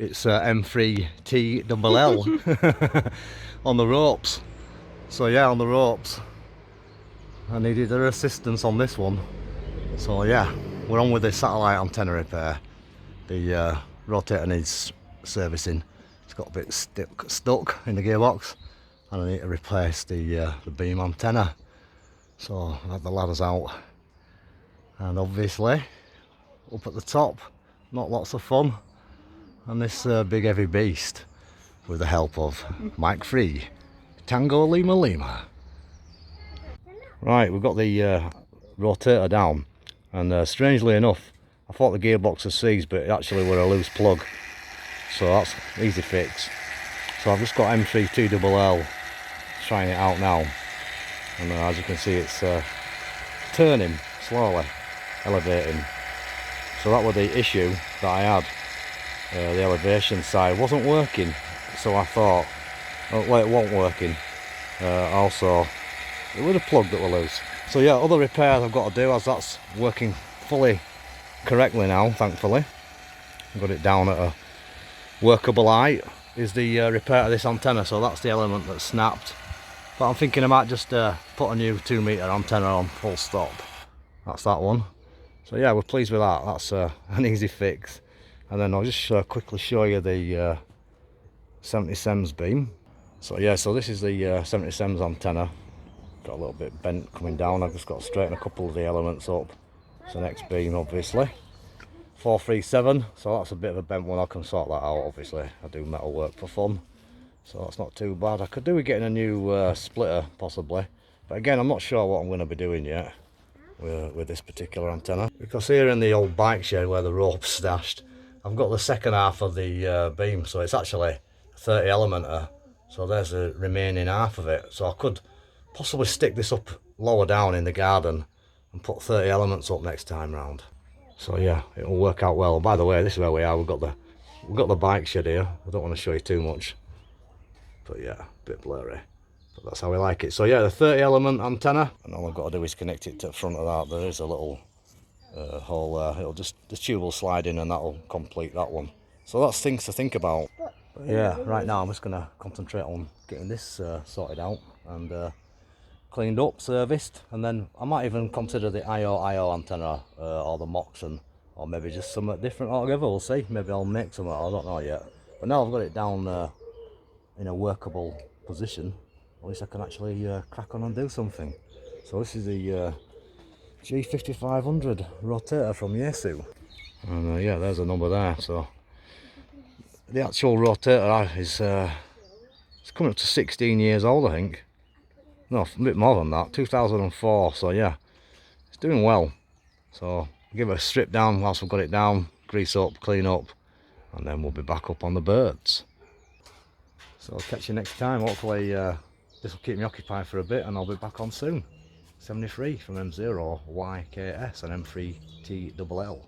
it's M3TLL on the ropes. So yeah, on the ropes. I needed their assistance on this one. So yeah, we're on with the satellite antenna repair. The rotator needs servicing. It's got a bit stuck in the gearbox, and I need to replace the beam antenna. So I had the ladders out, and obviously up at the top, not lots of fun, and this big heavy beast with the help of Mike 3 Tango Lima Lima. Right, we've got the rotator down, and strangely enough, I thought the gearbox was seized, but it actually were a loose plug, so that's easy fix. So I've just got M3TLL trying it out now, and as you can see, it's turning slowly, elevating. So that was the issue that I had. The elevation side wasn't working, so I thought, oh, well, it wasn't working. Also, it was a plug that was loose. So yeah, other repairs I've got to do, as that's working fully correctly now, thankfully. I've got it down at a workable height, is the repair of this antenna. So that's the element that snapped. But I'm thinking I might just put a new 2-meter antenna on, full stop. That's that one. So yeah, we're pleased with that. That's an easy fix. And then I'll just quickly show you the 70 sems beam. So yeah, so this is the 70 sems antenna. Got a little bit bent coming down. I've just got to straighten a couple of the elements up. It's the next beam, obviously. 437, so that's a bit of a bent one. I can sort that out, obviously. I do metal work for fun, so that's not too bad. I could do with getting a new splitter, possibly. But again, I'm not sure what I'm going to be doing yet with this particular antenna. Because here in the old bike shed where the rope's stashed, I've got the second half of the beam, so it's actually a 30 elementer. So there's the remaining half of it. So I could possibly stick this up lower down in the garden and put 30 elements up next time round. So yeah, it'll work out well. By the way, this is where we are. We've got the bike shed here. I don't want to show you too much, but yeah, a bit blurry. But that's how we like it. So yeah, the 30 element antenna, and all I've got to do is connect it to the front of that. There is a little hole there. It'll just, the tube will slide in, and that'll complete that one. So that's things to think about. But yeah, right now I'm just going to concentrate on getting this sorted out and cleaned up, serviced, and then I might even consider the IO antenna or the Moxon, or maybe just something different altogether. We'll see. Maybe I'll make something. I don't know yet. But now I've got it down in a workable position, at least I can actually crack on and do something. So this is the G-5500 rotator from YAESU, and yeah, there's a number there. So the actual rotator is it's coming up to 16 years old, I think. No, a bit more than that, 2004, so yeah, it's doing well. So give it a strip down whilst we've got it down, grease up, clean up, and then we'll be back up on the birds. So I'll catch you next time. Hopefully this will keep me occupied for a bit, and I'll be back on soon. 73 from M0 YKS and M3TLL.